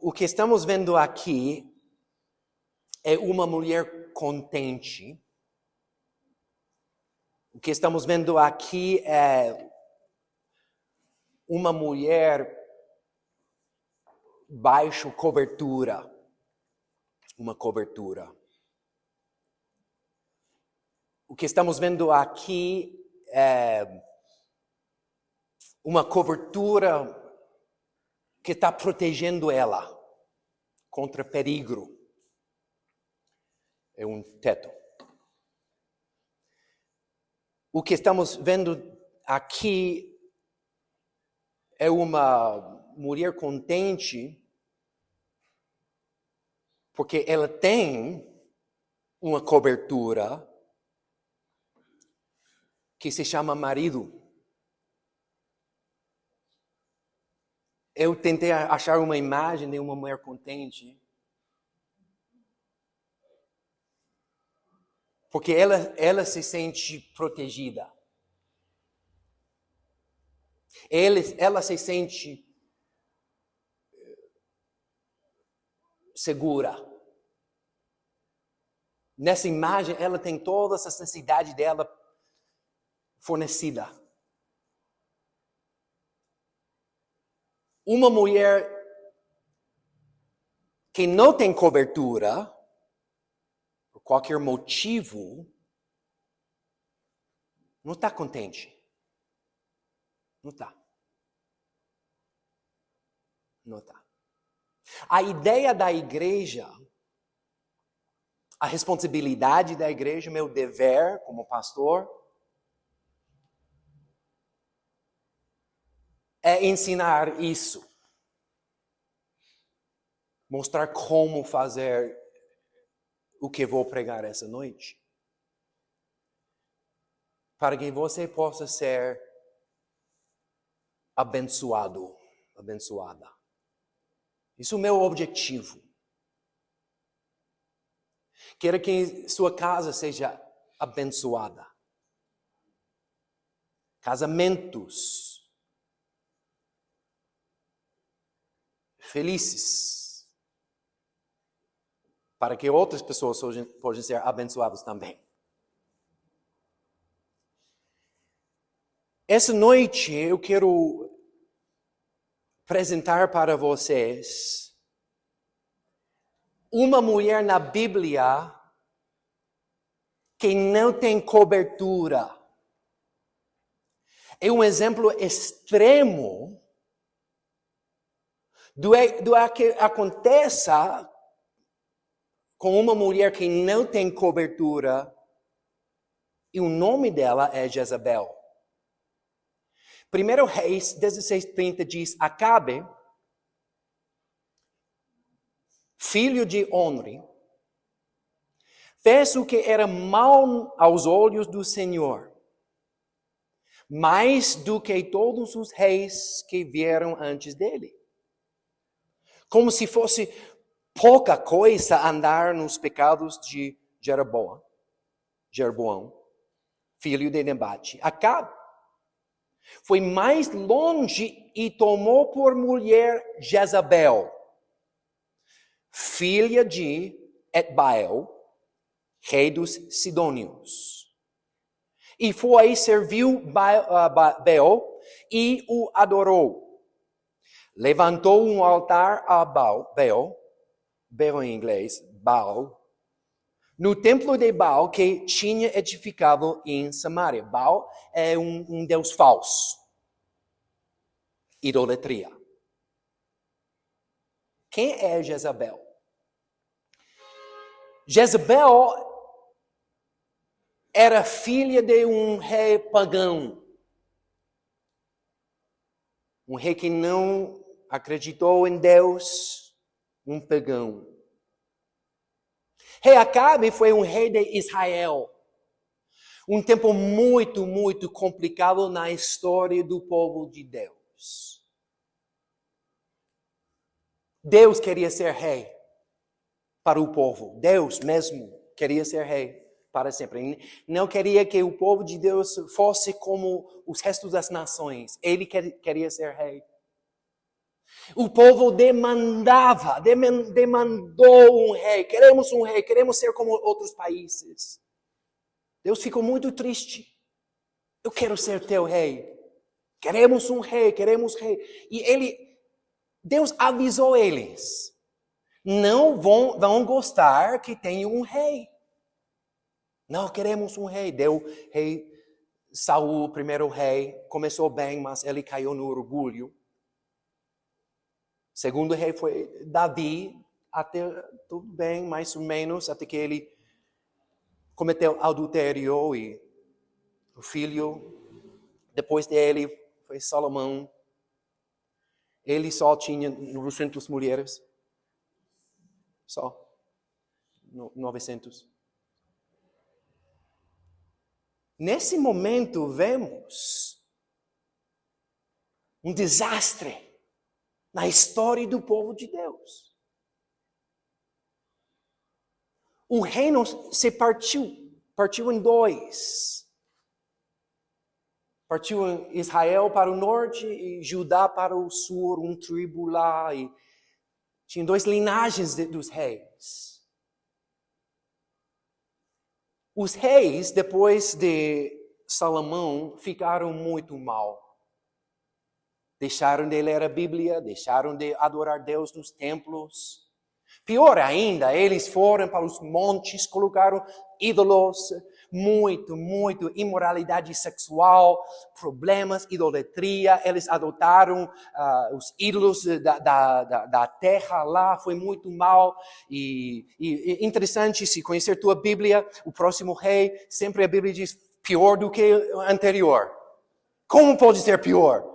O que estamos vendo aqui é uma mulher contente. O que estamos vendo aqui é uma mulher baixo cobertura. Uma cobertura. O que estamos vendo aqui é uma cobertura que está protegendo ela contra perigo. É um teto. O que estamos vendo aqui é uma mulher contente porque ela tem uma cobertura que se chama marido. Eu tentei achar uma imagem de uma mulher contente. Porque ela se sente protegida. Ela se sente segura. Nessa imagem, ela tem todas as necessidades dela fornecida. Uma mulher que não tem cobertura, por qualquer motivo, não está contente. Não está. Não está. A ideia da igreja, a responsabilidade da igreja, meu dever como pastor, é ensinar isso. Mostrar como fazer o que vou pregar essa noite. Para que você possa ser abençoado, abençoada. Isso é o meu objetivo. Quero que sua casa seja abençoada. Casamentos felizes. Para que outras pessoas possam ser abençoadas também. Essa noite eu quero apresentar para vocês uma mulher na Bíblia que não tem cobertura. É um exemplo extremo do que aconteça com uma mulher que não tem cobertura, e o nome dela é Jezabel. 1 Reis 16:30 diz: Acabe, filho de Onri, fez o que era mal aos olhos do Senhor, mais do que todos os reis que vieram antes dele. Como se fosse pouca coisa andar nos pecados de Jeroboão, filho de Nebate. Acabe foi mais longe e tomou por mulher Jezabel, filha de Etbaal, rei dos Sidônios. E foi, serviu Baal e o adorou. Levantou um altar a Baal em inglês, Baal, no templo de Baal que tinha edificado em Samaria. Baal é um deus falso. Idolatria. Quem é Jezabel? Jezabel era filha de um rei pagão. Um rei que não acreditou em Deus, um pagão. Rei Acabe foi um rei de Israel. Um tempo muito, muito complicado na história do povo de Deus. Deus queria ser rei para o povo. Deus mesmo queria ser rei para sempre. Não queria que o povo de Deus fosse como os restos das nações. Ele queria ser rei. O povo demandou um rei. Queremos um rei, queremos ser como outros países. Deus ficou muito triste. Eu quero ser teu rei. Queremos um rei, queremos rei. E Deus avisou eles. Não vão gostar que tenha um rei. Não queremos um rei. Deu rei Saul, o primeiro rei, começou bem, mas ele caiu no orgulho. O segundo rei foi Davi, até tudo bem, mais ou menos, até que ele cometeu adultério e o filho, depois dele, foi Salomão. Ele só tinha 900 mulheres. Só. 900. Nesse momento, vemos um desastre na história do povo de Deus. O reino se partiu em dois. Partiu Israel para o norte e Judá para o sul, um tribo lá. E tinha duas linhagens dos reis. Os reis, depois de Salomão, ficaram muito mal. Deixaram de ler a Bíblia, deixaram de adorar Deus nos templos. Pior ainda, eles foram para os montes, colocaram ídolos, muito imoralidade sexual, problemas, idolatria. Eles adotaram os ídolos da terra lá, foi muito mal. E interessante, se conhecer tua Bíblia, o próximo rei, sempre a Bíblia diz pior do que o anterior. Como pode ser pior?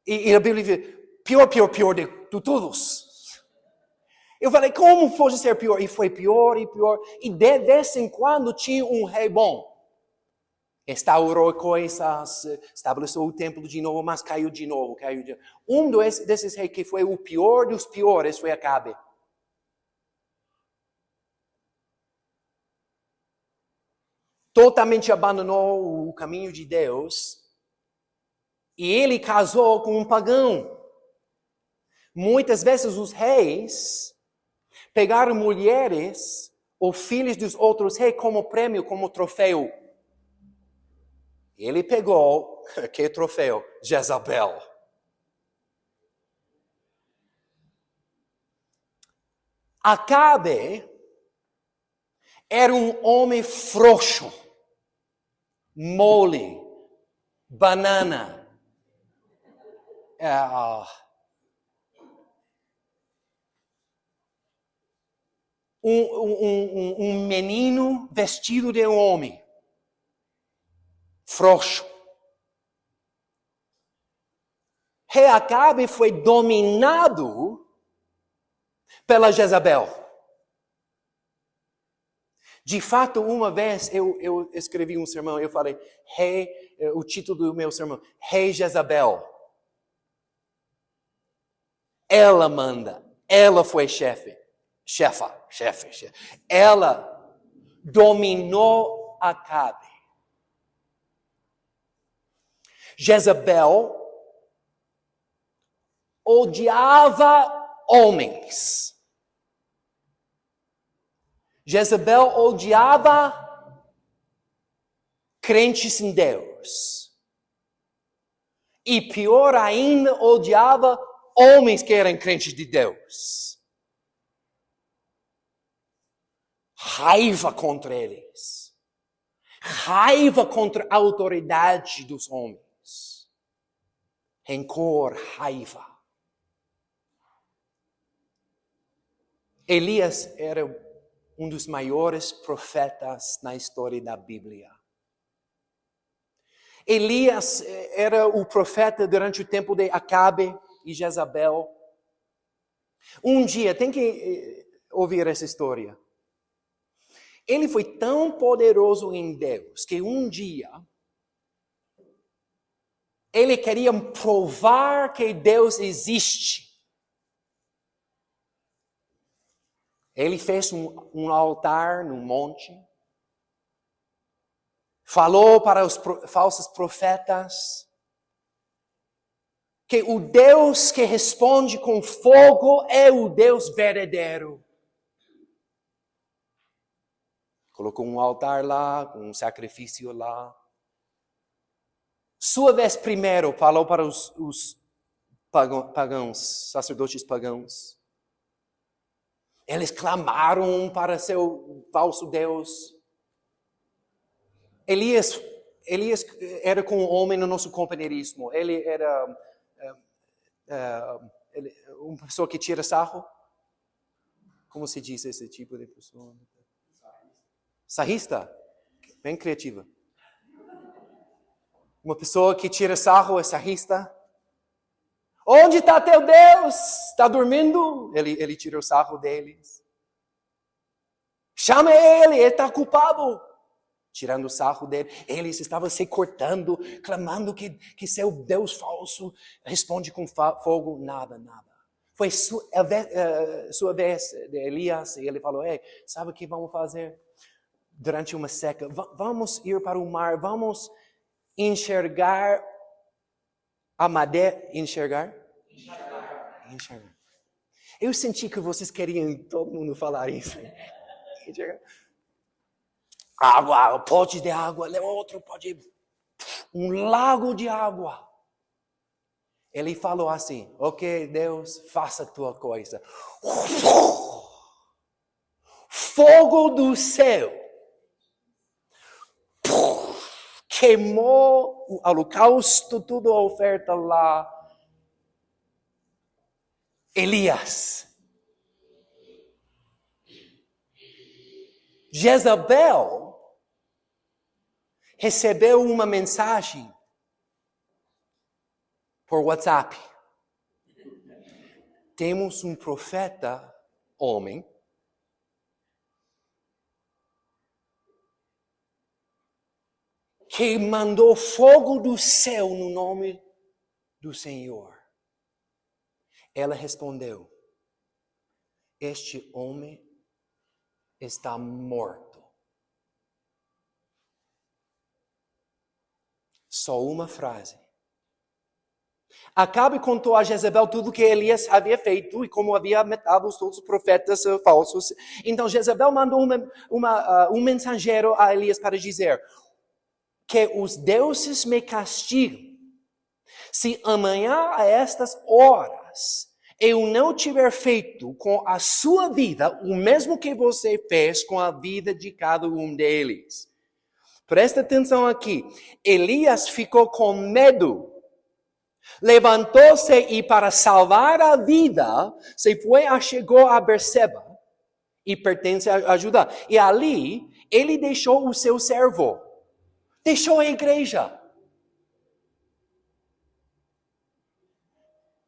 E a Bíblia diz pior de todos. Eu falei, como pode ser pior? E foi pior e pior. E de vez em quando tinha um rei bom. Restaurou coisas, estabeleceu o templo de novo, mas caiu de novo. Um desses reis que foi o pior dos piores foi Acabe. Totalmente abandonou o caminho de Deus. E ele casou com um pagão. Muitas vezes os reis pegaram mulheres ou filhos dos outros reis como prêmio, como troféu. Ele pegou, que troféu? Jezabel. Acabe era um homem frouxo, mole, banana. Um menino vestido de um homem. Frouxo. Rei Acabe foi dominado pela Jezabel. De fato, uma vez eu escrevi um sermão, eu falei, o título do meu sermão, Rei Jezabel. Ela manda, ela foi chefe. Ela dominou Acabe. Jezabel odiava homens. Jezabel odiava crentes em Deus. E pior ainda, odiava homens que eram crentes de Deus. Raiva contra eles. Raiva contra a autoridade dos homens. Rancor, raiva. Elias era um dos maiores profetas na história da Bíblia. Elias era o profeta durante o tempo de Acabe e Jezabel. Um dia, tem que ouvir essa história. Ele foi tão poderoso em Deus que um dia ele queria provar que Deus existe. Ele fez um altar no monte, falou para os falsos profetas que o Deus que responde com fogo é o Deus verdadeiro. Colocou um altar lá, um sacrifício lá. Sua vez primeiro falou para os pagãos, sacerdotes pagãos. Eles clamaram para seu falso Deus. Elias era com um homem no nosso companheirismo. Ele era uma pessoa que tira sarro. Como se diz esse tipo de pessoa? Sarrista. Bem criativa. Uma pessoa que tira sarro é sarrista. Onde está teu Deus? Está dormindo? Ele tira o sarro deles. Chama ele está culpado. Tirando o sarro dele. Eles estavam se cortando, clamando que seu Deus falso responde com fogo. Nada. Foi sua vez de Elias. E ele falou, sabe o que vamos fazer? Durante uma seca, vamos ir para o mar, vamos enxergar a madeira. Enxergar. Eu senti que vocês queriam todo mundo falar isso. Enxergar. Água, pote de água, outro pote, um lago de água. Ele falou assim, ok, Deus, faça a tua coisa. Fogo do céu. Queimou o holocausto, tudo a oferta lá. Elias. Jezabel recebeu uma mensagem por WhatsApp. Temos um profeta, homem, que mandou fogo do céu no nome do Senhor. Ela respondeu, este homem está morto. Só uma frase. Acabe contou a Jezabel tudo que Elias havia feito e como havia matado todos os profetas falsos. Então Jezabel mandou um mensageiro a Elias para dizer que os deuses me castigam se amanhã a estas horas eu não tiver feito com a sua vida o mesmo que você fez com a vida de cada um deles. Presta atenção aqui. Elias ficou com medo. Levantou-se e para salvar a vida, chegou a Berseba e pertence a Judá. E ali, ele deixou o seu servo. Deixou a igreja.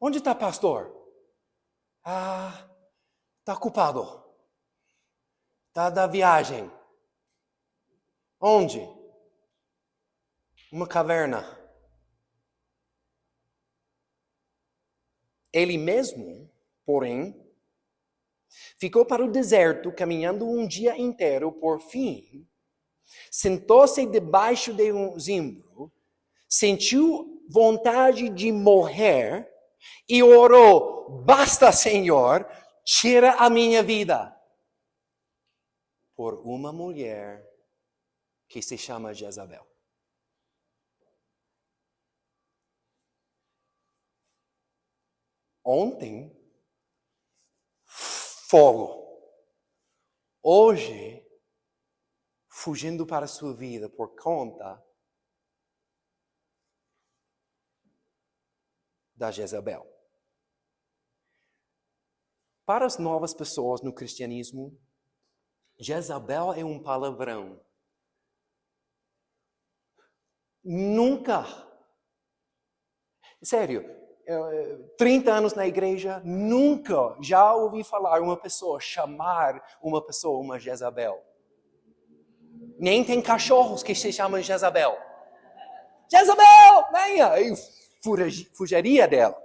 Onde está pastor? Está ocupado. Está da viagem. Onde? Uma caverna. Ele mesmo, porém, ficou para o deserto caminhando um dia inteiro. Por fim, sentou-se debaixo de um zimbro, sentiu vontade de morrer e orou: basta, Senhor, tira a minha vida. Por uma mulher que se chama Jezabel. Ontem, fogo. Hoje, fugindo para a sua vida por conta da Jezabel. Para as novas pessoas no cristianismo, Jezabel é um palavrão. Nunca, sério, 30 anos na igreja, nunca já ouvi falar uma pessoa chamar uma pessoa uma Jezabel. Nem tem cachorros que se chamam Jezabel. Jezabel, venha! Eu fugiria dela.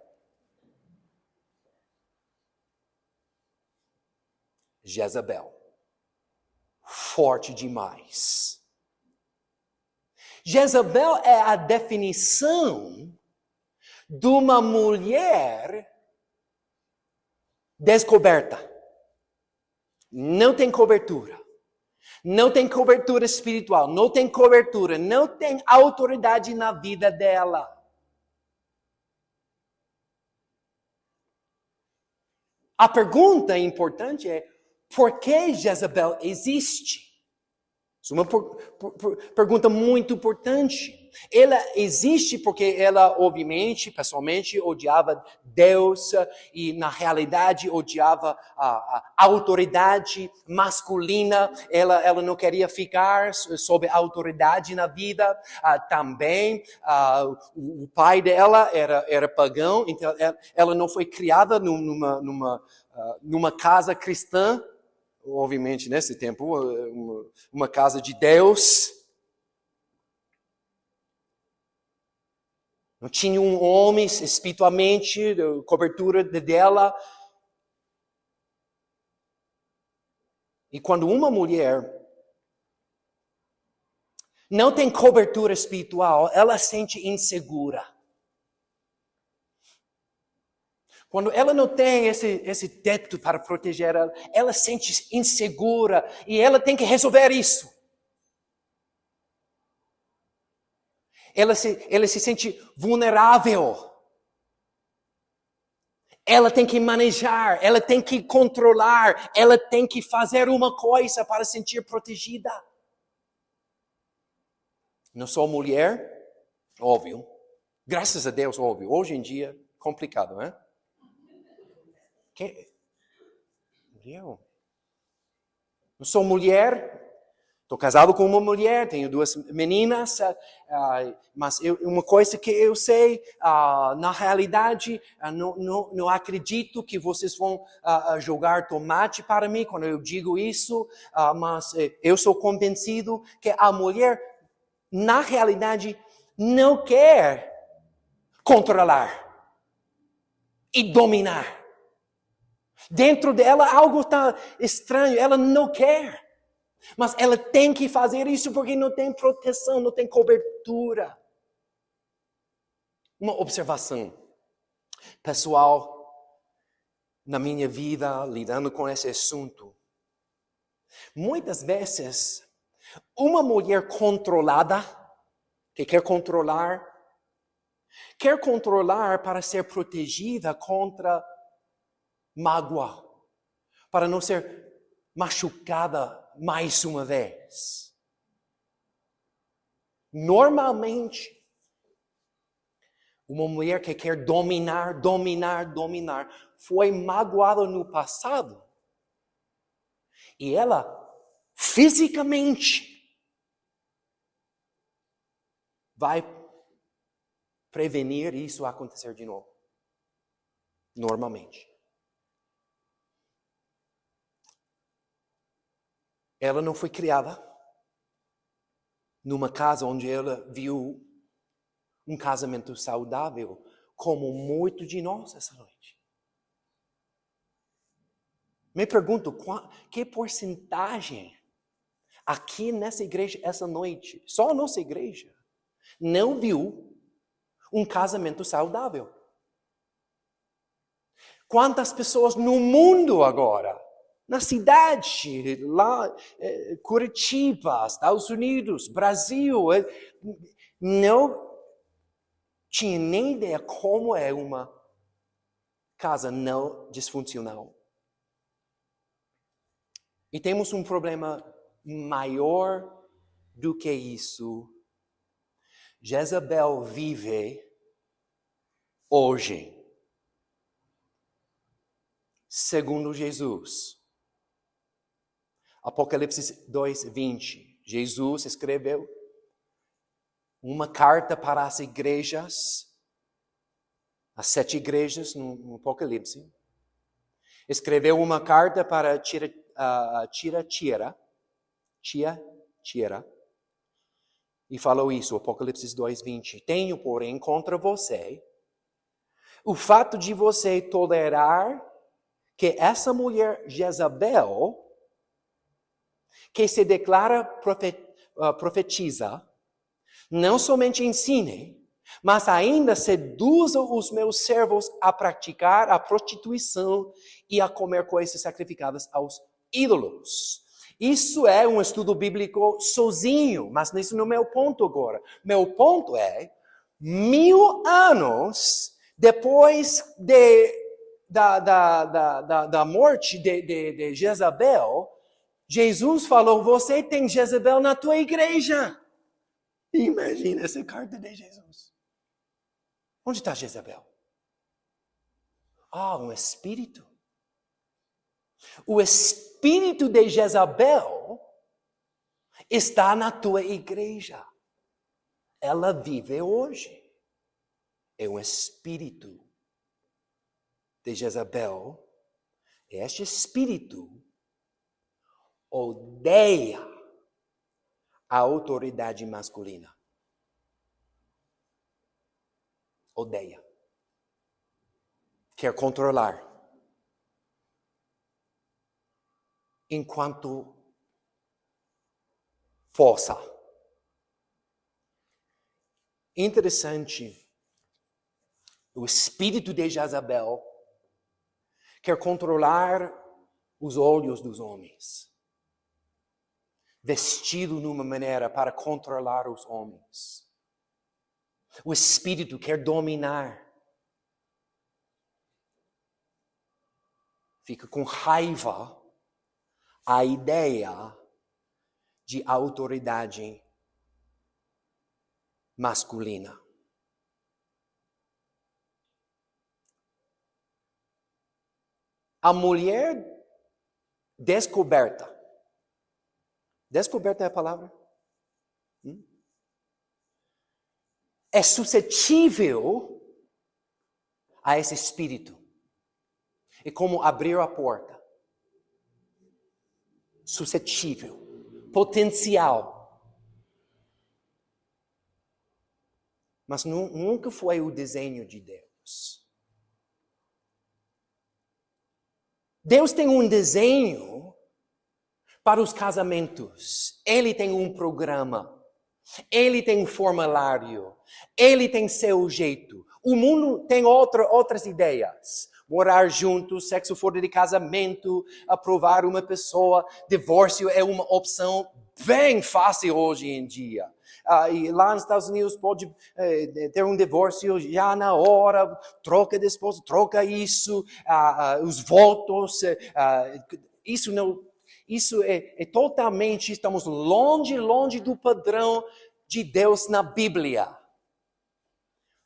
Jezabel. Forte demais. Jezabel é a definição de uma mulher descoberta. Não tem cobertura. Não tem cobertura espiritual. Não tem cobertura. Não tem autoridade na vida dela. A pergunta importante é: por que Jezabel existe? Isso é uma pergunta muito importante. Ela existe porque ela, obviamente, pessoalmente, odiava Deus e, na realidade, odiava a autoridade masculina. Ela não queria ficar sob autoridade na vida. Também, o pai dela era pagão, então ela não foi criada numa casa cristã. Obviamente, nesse tempo, uma casa de Deus. Não tinha um homem espiritualmente, cobertura dela. E quando uma mulher não tem cobertura espiritual, ela se sente insegura. Quando ela não tem esse teto para proteger ela, ela se sente insegura e ela tem que resolver isso. Ela se sente vulnerável. Ela tem que manejar, ela tem que controlar, ela tem que fazer uma coisa para se sentir protegida. Não sou mulher? Óbvio. Graças a Deus, óbvio. Hoje em dia, complicado, né? Eu não sou mulher, estou casado com uma mulher, tenho 2 meninas, mas uma coisa que eu sei, na realidade, não acredito que vocês vão jogar tomate para mim quando eu digo isso, mas eu sou convencido que a mulher, na realidade, não quer controlar e dominar. Dentro dela algo está estranho, ela não quer. Mas ela tem que fazer isso porque não tem proteção, não tem cobertura. Uma observação pessoal na minha vida, lidando com esse assunto. Muitas vezes, uma mulher controlada, que quer controlar para ser protegida contra mágoa, para não ser machucada mais uma vez. Normalmente, uma mulher que quer dominar, foi magoada no passado. E ela, fisicamente, vai prevenir isso acontecer de novo. Normalmente. Ela não foi criada numa casa onde ela viu um casamento saudável, como muitos de nós essa noite. Me pergunto, que porcentagem aqui nessa igreja essa noite, só a nossa igreja, não viu um casamento saudável? Quantas pessoas no mundo agora, na cidade, lá, Curitiba, Estados Unidos, Brasil, não tinha nem ideia como é uma casa não disfuncional. E temos um problema maior do que isso. Jezabel vive hoje, segundo Jesus. Apocalipse 2:20. Jesus escreveu uma carta para as igrejas, as 7 igrejas no Apocalipse. Escreveu uma carta para Tiatira, e falou isso, Apocalipse 2:20. Tenho, porém, contra você o fato de você tolerar que essa mulher Jezabel, que se declara profetiza, não somente ensine, mas ainda seduzo os meus servos a praticar a prostituição e a comer coisas sacrificadas aos ídolos. Isso é um estudo bíblico sozinho, mas isso não é meu ponto agora. Meu ponto é, 1000 anos depois da morte de Jezabel, Jesus falou, você tem Jezabel na tua igreja. Imagina essa carta de Jesus. Onde está Jezabel? Um espírito. O espírito de Jezabel está na tua igreja. Ela vive hoje. É um espírito de Jezabel. Este espírito odeia a autoridade masculina. Odeia. Quer controlar. Enquanto força. Interessante. O espírito de Jezabel quer controlar os olhos dos homens. Vestido numa maneira para controlar os homens. O espírito quer dominar. Fica com raiva a ideia de autoridade masculina. A mulher descoberta. Descoberta é a palavra? É suscetível a esse espírito. É como abrir a porta. Suscetível. Potencial. Mas nunca foi o desenho de Deus. Deus tem um desenho para os casamentos. Ele tem um programa. Ele tem um formulário. Ele tem seu jeito. O mundo tem outras ideias. Morar juntos, sexo fora de casamento, aprovar uma pessoa. Divórcio é uma opção bem fácil hoje em dia. E lá nos Estados Unidos pode ter um divórcio já na hora, troca de esposa, troca isso, os votos, isso é totalmente, estamos longe do padrão de Deus na Bíblia.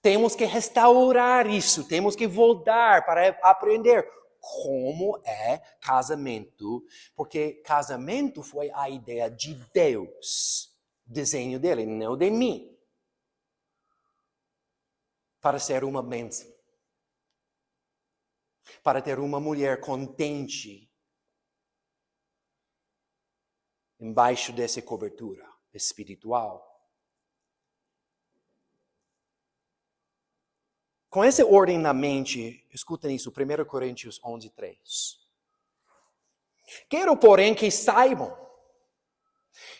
Temos que restaurar isso, temos que voltar para aprender como é casamento, porque casamento foi a ideia de Deus. Desenho dele, não de mim. Para ser uma bênção. Para ter uma mulher contente. Embaixo dessa cobertura espiritual. Com essa ordem na mente, escutem isso, 1 Coríntios 11:3. Quero, porém, que saibam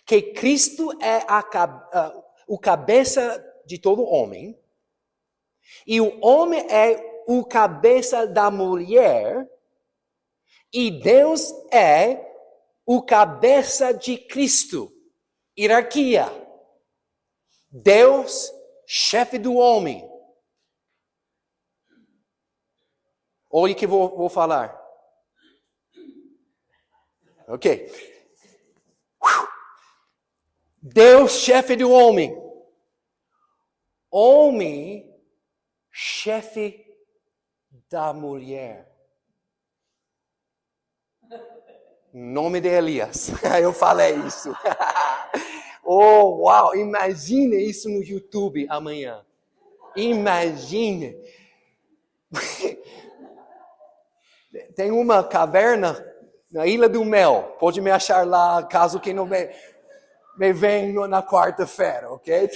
que Cristo é o cabeça de todo homem, e o homem é o cabeça da mulher, e Deus é o cabeça de Cristo. Hierarquia. Deus, chefe do homem. Olha o que vou falar. Ok. Deus, chefe do homem. Homem, chefe da mulher. Nome de Elias. Eu falei isso. Oh, uau. Imagine isso no YouTube amanhã. Imagine. Tem uma caverna na Ilha do Mel. Pode me achar lá, caso quem não me vem na quarta-feira, ok?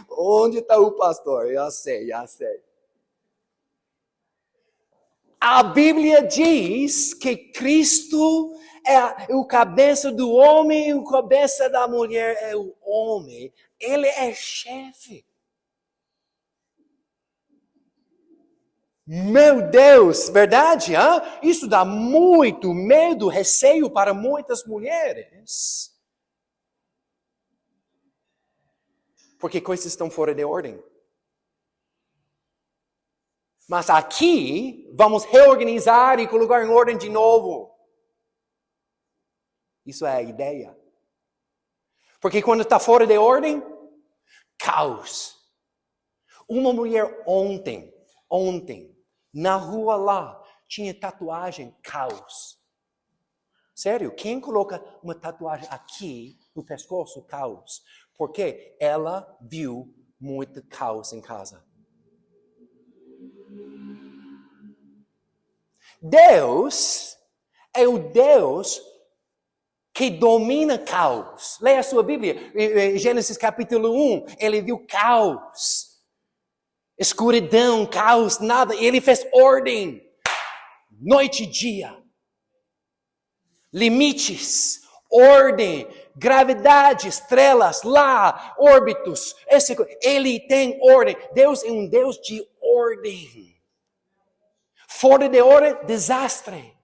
Onde está o pastor? Já sei. A Bíblia diz que Cristo é o cabeça do homem e o cabeça da mulher é o homem. Ele é chefe. Meu Deus, verdade? Hein? Isso dá muito medo, receio para muitas mulheres. Porque coisas estão fora de ordem. Mas aqui, vamos reorganizar e colocar em ordem de novo. Isso é a ideia. Porque quando está fora de ordem, caos. Uma mulher ontem, na rua lá, tinha tatuagem, caos. Sério, quem coloca uma tatuagem aqui no pescoço, caos? Porque ela viu muito caos em casa. Deus é o Deus que domina caos. Leia a sua Bíblia. Em Gênesis capítulo 1, ele viu caos. Escuridão, caos, nada. Ele fez ordem. Noite e dia. Limites, ordem, gravidade, estrelas, lá, órbitos. Ele tem ordem. Deus é um Deus de ordem. Fora de ordem, desastre.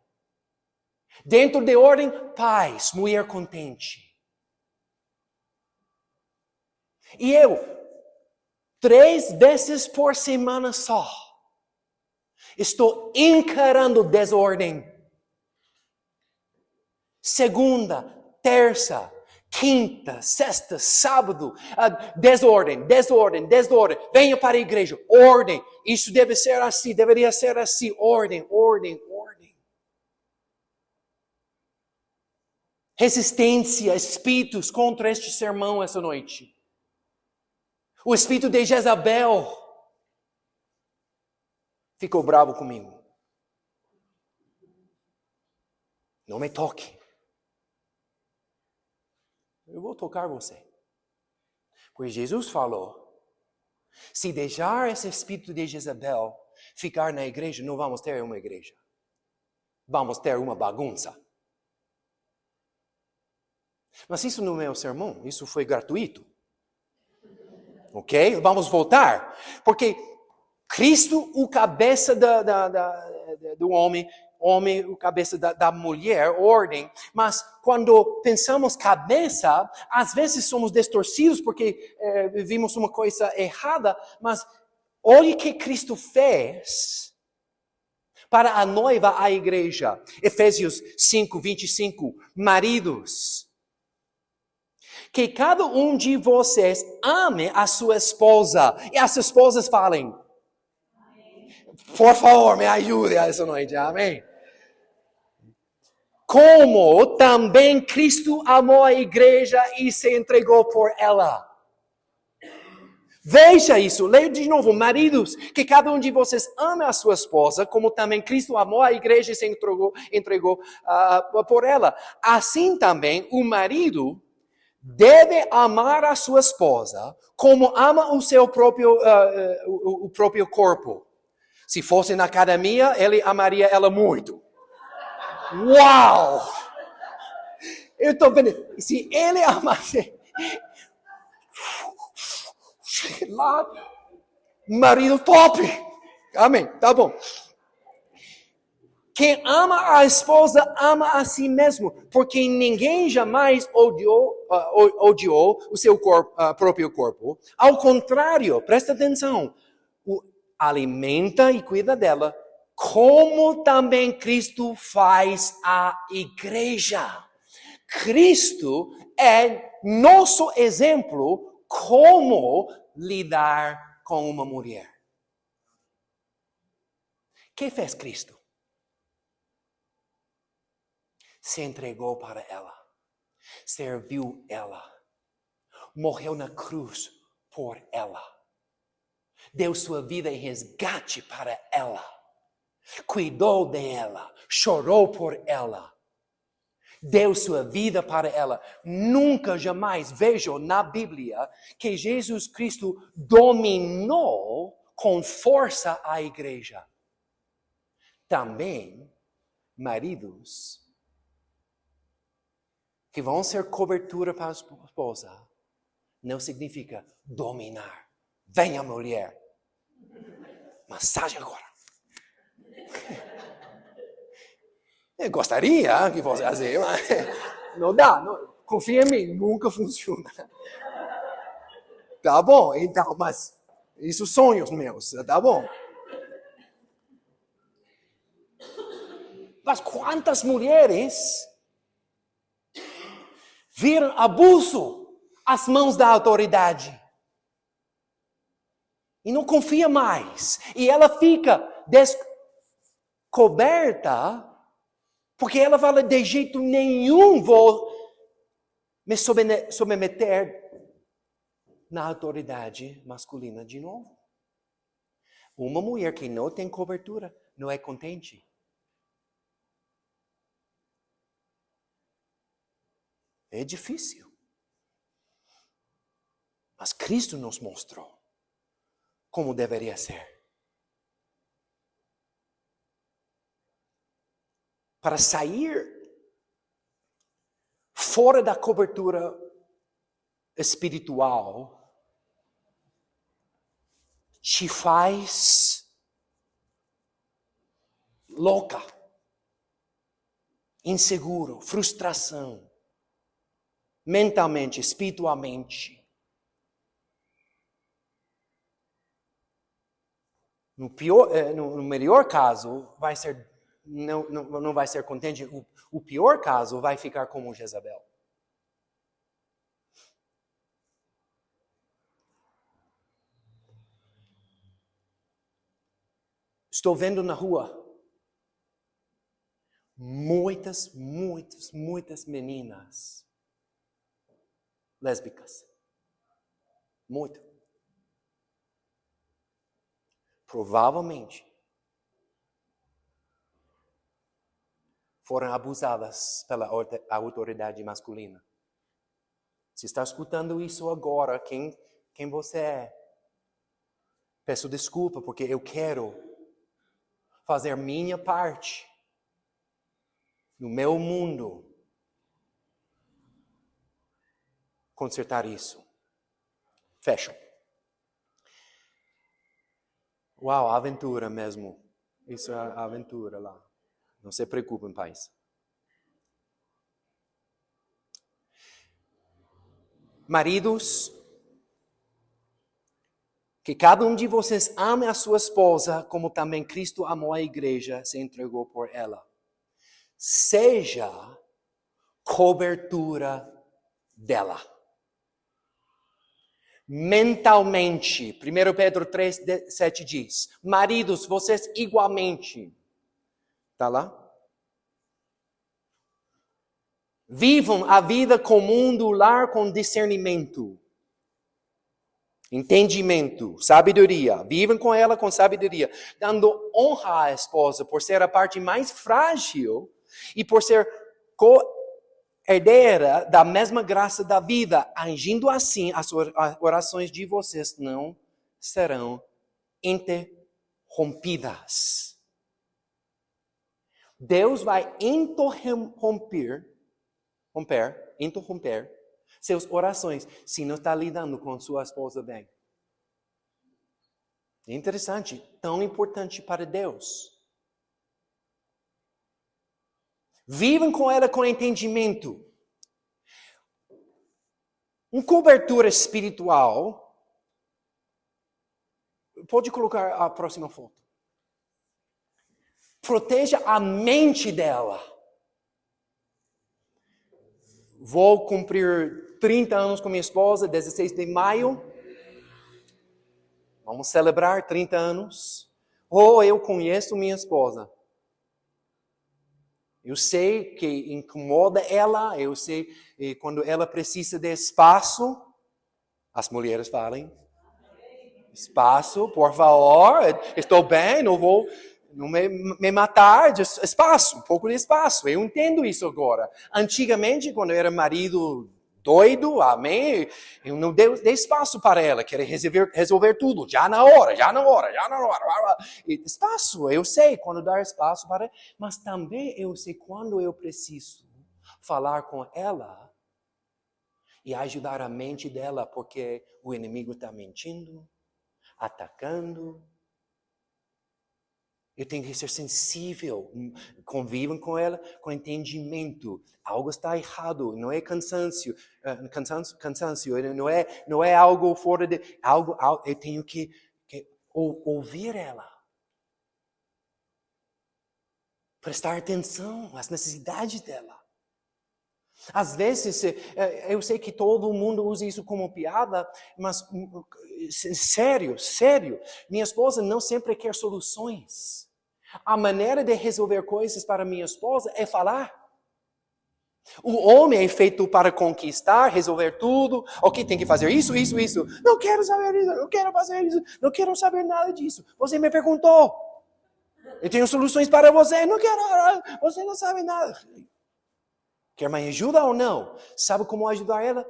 Dentro de ordem, paz, mulher contente. E eu, 3 vezes por semana só, estou encarando desordem. Segunda, terça, quinta, sexta, sábado, desordem. Venha para a igreja, ordem. Isso deve ser assim, deveria ser assim, ordem. Resistência, espíritos contra este sermão essa noite. O espírito de Jezabel ficou bravo comigo. Não me toque. Eu vou tocar você. Pois Jesus falou, se deixar esse espírito de Jezabel ficar na igreja, não vamos ter uma igreja. Vamos ter uma bagunça. Mas isso não é o sermão, isso foi gratuito. Ok? Vamos voltar. Porque Cristo, o cabeça do homem, o cabeça da mulher, ordem. Mas quando pensamos cabeça, às vezes somos distorcidos porque vimos uma coisa errada. Mas olhe o que Cristo fez para a noiva, a igreja. Efésios 5:25. Maridos, que cada um de vocês ame a sua esposa. E as esposas falem, por favor, me ajude essa noite, amém? Como também Cristo amou a igreja e se entregou por ela. Veja isso, leia de novo. Maridos, que cada um de vocês ame a sua esposa, como também Cristo amou a igreja e se entregou por ela. Assim também o marido deve amar a sua esposa como ama o seu próprio corpo. Se fosse na academia, ele amaria ela muito. Uau! Eu estou vendo. Se ele amasse lá, marido top. Amém, tá bom. Quem ama a esposa, ama a si mesmo, porque ninguém jamais odiou o seu próprio corpo. Ao contrário, presta atenção, alimenta e cuida dela, como também Cristo faz a igreja. Cristo é nosso exemplo como lidar com uma mulher. O que fez Cristo? Se entregou para ela, serviu ela, morreu na cruz por ela, deu sua vida em resgate para ela, cuidou dela, chorou por ela, deu sua vida para ela. Nunca, jamais vejo na Bíblia que Jesus Cristo dominou com força a igreja. Também, maridos, que vão ser cobertura para a esposa, não significa dominar. Venha, mulher. Massagem agora. Eu gostaria que fosse assim, mas não dá. Não, confia em mim, nunca funciona. Tá bom, então, mas isso sonhos meus, tá bom. Mas quantas mulheres viram abuso às mãos da autoridade? E não confia mais. E ela fica descoberta, porque ela fala, de jeito nenhum vou me submeter na autoridade masculina de novo. Uma mulher que não tem cobertura não é contente. É difícil. Mas Cristo nos mostrou como deveria ser. Para sair fora da cobertura espiritual, te faz louca, inseguro, frustração, mentalmente, espiritualmente. No melhor caso, não vai ser contente. O pior caso vai ficar como Jezabel. Estou vendo na rua muitas meninas lésbicas. Muito. Provavelmente foram abusadas pela autoridade masculina. Se está escutando isso agora, quem você é? Peço desculpa porque eu quero fazer minha parte no meu mundo, consertar isso. Fecho. Uau, aventura mesmo. Isso é a aventura lá. Não se preocupem, pais. Maridos, que cada um de vocês ame a sua esposa, como também Cristo amou a igreja, se entregou por ela. Seja cobertura dela. Mentalmente, 1 Pedro 3:7 diz, maridos, vocês igualmente, tá lá? Vivam a vida comum do lar com discernimento, entendimento, sabedoria. Vivam com ela com sabedoria, dando honra à esposa por ser a parte mais frágil e por ser herdeira da mesma graça da vida. Agindo assim, as orações de vocês não serão interrompidas. Deus vai interromper suas orações se não está lidando com sua esposa bem. É interessante, tão importante para Deus. Vivam com ela com entendimento. Uma cobertura espiritual. Pode colocar a próxima foto. Proteja a mente dela. Vou cumprir 30 anos com minha esposa, 16 de maio. Vamos celebrar 30 anos. Eu conheço minha esposa. Eu sei que incomoda ela, eu sei que quando ela precisa de espaço, as mulheres falam, espaço, por favor, estou bem, não vou me matar de espaço, um pouco de espaço. Eu entendo isso agora. Antigamente, quando eu era marido doido, amém, eu não dei espaço para ela, queria resolver tudo, já na hora. E espaço, eu sei quando dar espaço para ela, mas também eu sei quando eu preciso falar com ela e ajudar a mente dela, porque o inimigo está mentindo, atacando. Eu tenho que ser sensível. Convivam com ela com entendimento. Algo está errado. Não é cansaço, não é algo fora de... eu tenho que ouvir ela. Prestar atenção às necessidades dela. Às vezes, eu sei que todo mundo usa isso como piada, mas sério, minha esposa não sempre quer soluções. A maneira de resolver coisas para minha esposa é falar. O homem é feito para conquistar, resolver tudo. Ok, tem que fazer isso. Não quero saber isso, não quero fazer isso, não quero saber nada disso. Você me perguntou. Eu tenho soluções para você, não quero, você não sabe nada. Quer mais ajuda ou não? Sabe como ajudar ela?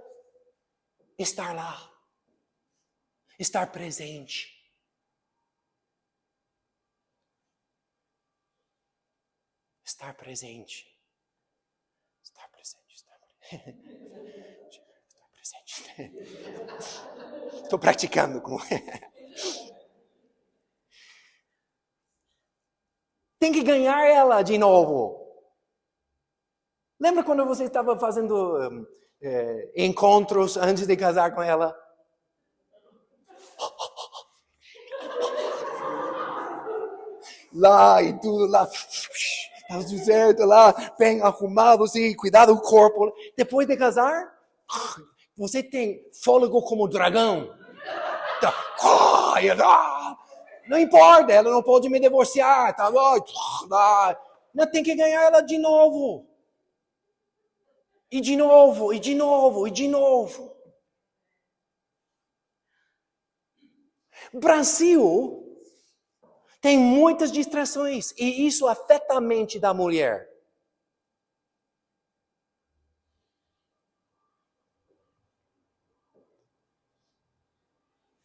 Estar lá. Estar presente. Estar presente. Estar presente. Estou praticando com ela. Tem que ganhar ela de novo. Lembra quando você estava fazendo encontros antes de casar com ela? Lá e tudo lá. Tá tudo certo lá, bem arrumado, assim, cuidado do corpo. Depois de casar, você tem fôlego como dragão. Não importa, ela não pode me divorciar, tá bom? Não, tem que ganhar ela de novo. E de novo. Brasil tem muitas distrações e isso afeta a mente da mulher.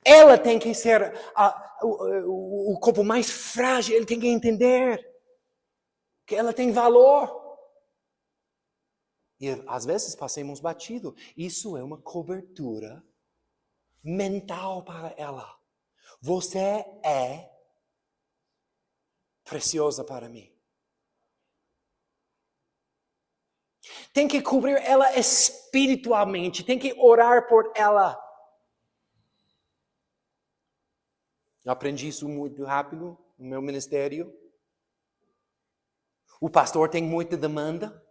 Ela tem que ser o corpo mais frágil, ele tem que entender que ela tem valor. E às vezes passamos batido. Isso é uma cobertura mental para ela. Você é preciosa para mim. Tem que cobrir ela espiritualmente. Tem que orar por ela. Eu aprendi isso muito rápido no meu ministério. O pastor tem muita demanda.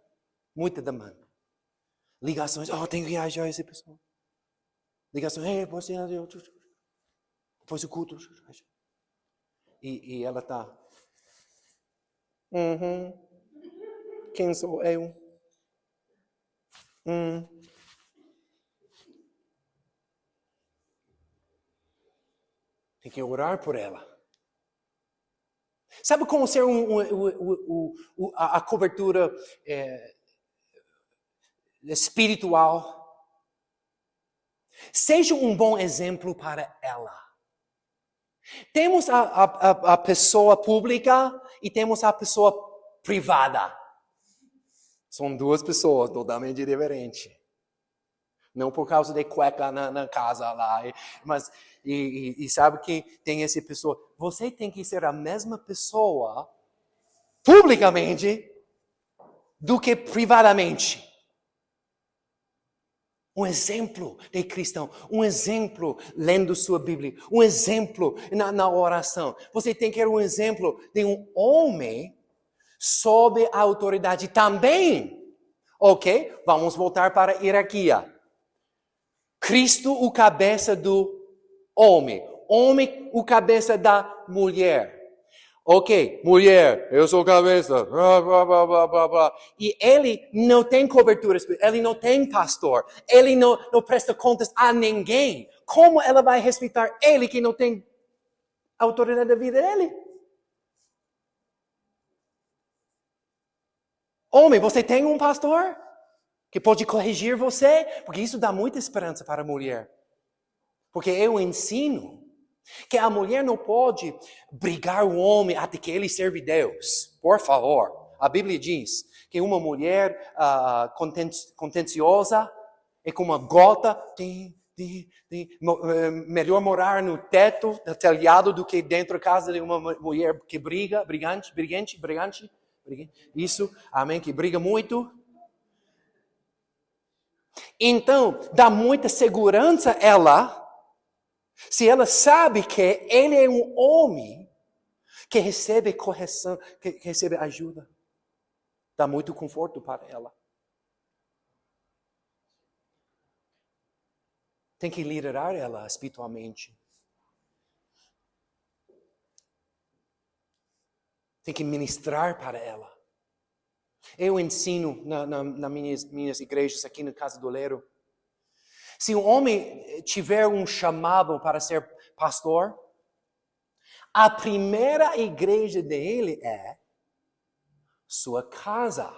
Ligações, tenho que ajudar essa pessoa. Ligações, depois o culto. E ela está, quem sou eu? Tem que orar por ela. Sabe como ser a cobertura espiritual? Seja um bom exemplo para ela. Temos a pessoa pública e temos a pessoa privada. São duas pessoas totalmente diferentes. Não por causa de cueca na casa lá. Mas, e sabe que tem essa pessoa. Você tem que ser a mesma pessoa publicamente do que privadamente. Um exemplo de cristão, um exemplo lendo sua Bíblia, um exemplo na oração. Você tem que ser um exemplo de um homem sob a autoridade também. Ok? Vamos voltar para a hierarquia. Cristo, o cabeça do homem. Homem, o cabeça da mulher. Ok, mulher, eu sou cabeça. E ele não tem cobertura espiritual, ele não tem pastor, ele não presta contas a ninguém. Como ela vai respeitar ele que não tem autoridade da vida dele? Homem, você tem um pastor que pode corrigir você? Porque isso dá muita esperança para a mulher. Porque eu ensino que a mulher não pode brigar o homem até que ele serve Deus. Por favor. A Bíblia diz que uma mulher contenciosa é como uma gota melhor morar no teto, no telhado, do que dentro da casa de uma mulher que brigante. Isso, amém, que briga muito. Então, dá muita segurança a ela, se ela sabe que ele é um homem que recebe correção, que recebe ajuda. Dá muito conforto para ela. Tem que liderar ela espiritualmente. Tem que ministrar para ela. Eu ensino nas minhas igrejas aqui na Casa do Oleiro. Se um homem tiver um chamado para ser pastor, a primeira igreja dele é sua casa.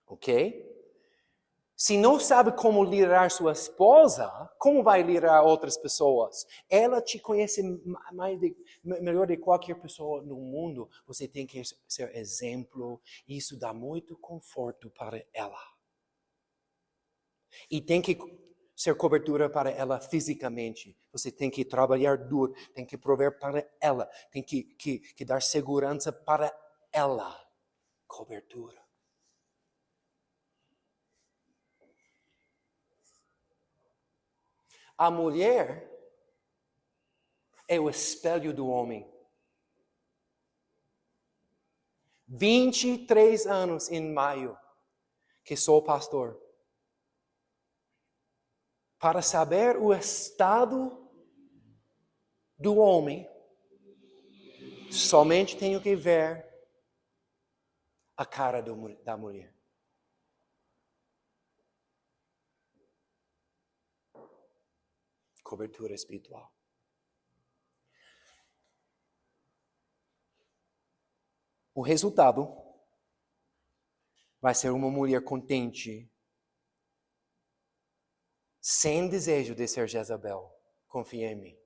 Ok? Se não sabe como liderar sua esposa, como vai liderar outras pessoas? Ela te conhece melhor de qualquer pessoa no mundo. Você tem que ser exemplo. Isso dá muito conforto para ela. E tem que ser cobertura para ela fisicamente. Você tem que trabalhar duro, tem que prover para ela, tem que dar segurança para ela. Cobertura. A mulher é o espelho do homem. 23 anos em maio que sou pastor. Para saber o estado do homem, somente tenho que ver a cara da mulher. Cobertura espiritual. O resultado vai ser uma mulher contente, sem desejo de ser Jezabel. Confia em mim.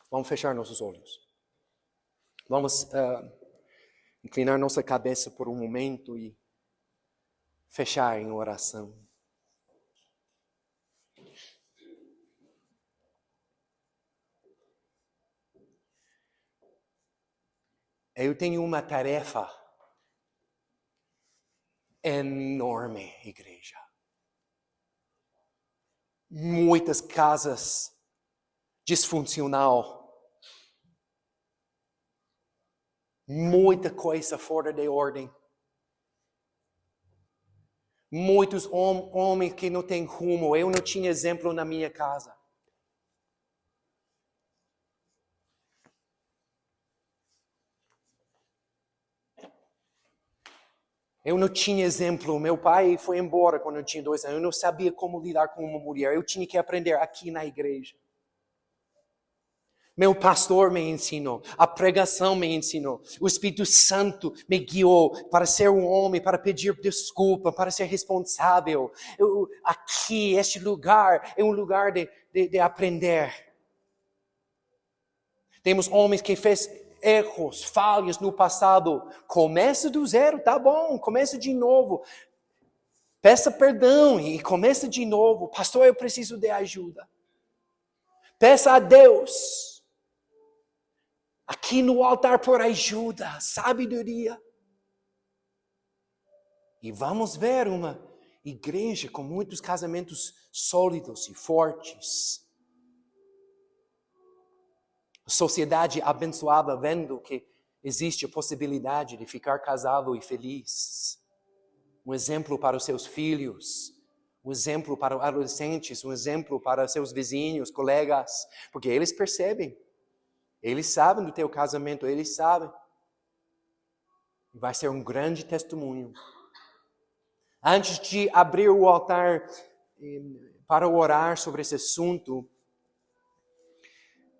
Vamos fechar nossos olhos. Vamos inclinar nossa cabeça por um momento e fechar em oração. Eu tenho uma tarefa enorme, igreja. Muitas casas disfuncional. Muita coisa fora de ordem. Muitos homens que não têm rumo. Eu não tinha exemplo na minha casa. Eu não tinha exemplo. Meu pai foi embora quando eu tinha 2 anos. Eu não sabia como lidar com uma mulher. Eu tinha que aprender aqui na igreja. Meu pastor me ensinou. A pregação me ensinou. O Espírito Santo me guiou para ser um homem, para pedir desculpa, para ser responsável. Este lugar é um lugar de aprender. Temos homens que fez erros, falhas no passado. Começa do zero, tá bom, começa de novo. Peça perdão e começa de novo. Pastor, eu preciso de ajuda. Peça a Deus, aqui no altar, por ajuda, sabedoria. E vamos ver uma igreja com muitos casamentos sólidos e fortes. Sociedade abençoada, vendo que existe a possibilidade de ficar casado e feliz. Um exemplo para os seus filhos, um exemplo para os adolescentes, um exemplo para seus vizinhos, colegas, porque eles percebem, eles sabem do teu casamento, eles sabem. Vai ser um grande testemunho. Antes de abrir o altar para orar sobre esse assunto,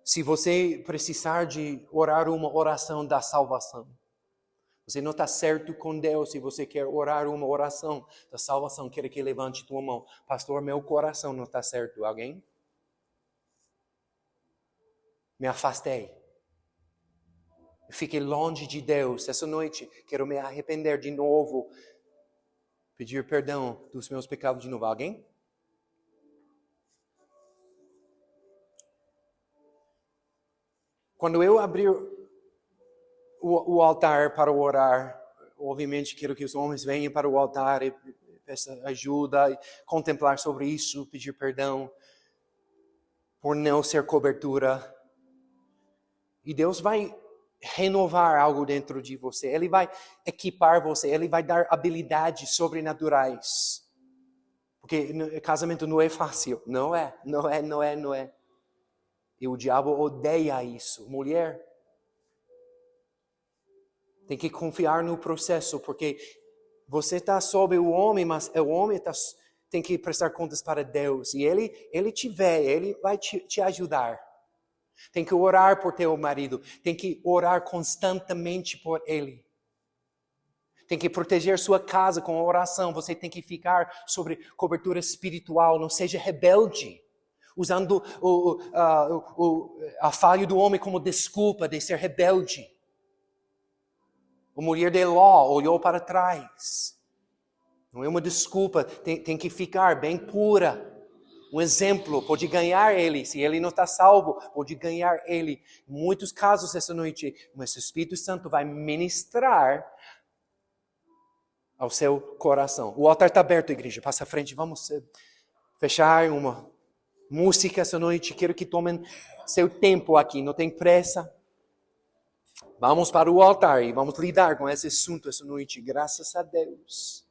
se você precisar de orar uma oração da salvação, você não está certo com Deus, se você quer orar uma oração da salvação, quero que levante tua mão. Pastor, meu coração não está certo. Alguém? Me afastei. Fiquei longe de Deus. Essa noite, quero me arrepender de novo. Pedir perdão dos meus pecados de novo. Alguém? Quando eu abrir o altar para orar, obviamente quero que os homens venham para o altar e peçam ajuda, e contemplar sobre isso, pedir perdão por não ser cobertura. E Deus vai renovar algo dentro de você. Ele vai equipar você, Ele vai dar habilidades sobrenaturais. Porque casamento não é fácil. Não é. E o diabo odeia isso. Mulher, tem que confiar no processo, porque você está sob o homem, mas o homem tem que prestar contas para Deus. E ele te vê, Ele vai te ajudar. Tem que orar por teu marido. Tem que orar constantemente por ele. Tem que proteger sua casa com oração. Você tem que ficar sobre cobertura espiritual. Não seja rebelde, usando a falha do homem como desculpa de ser rebelde. A mulher de Ló olhou para trás. Não é uma desculpa. Tem que ficar bem pura. Um exemplo, pode ganhar ele. Se ele não está salvo, pode ganhar ele. Em muitos casos essa noite, mas o Espírito Santo vai ministrar ao seu coração. O altar está aberto, igreja. Passa à frente. Vamos fechar uma música essa noite. Quero que tomem seu tempo aqui. Não tem pressa. Vamos para o altar e vamos lidar com esse assunto essa noite. Graças a Deus.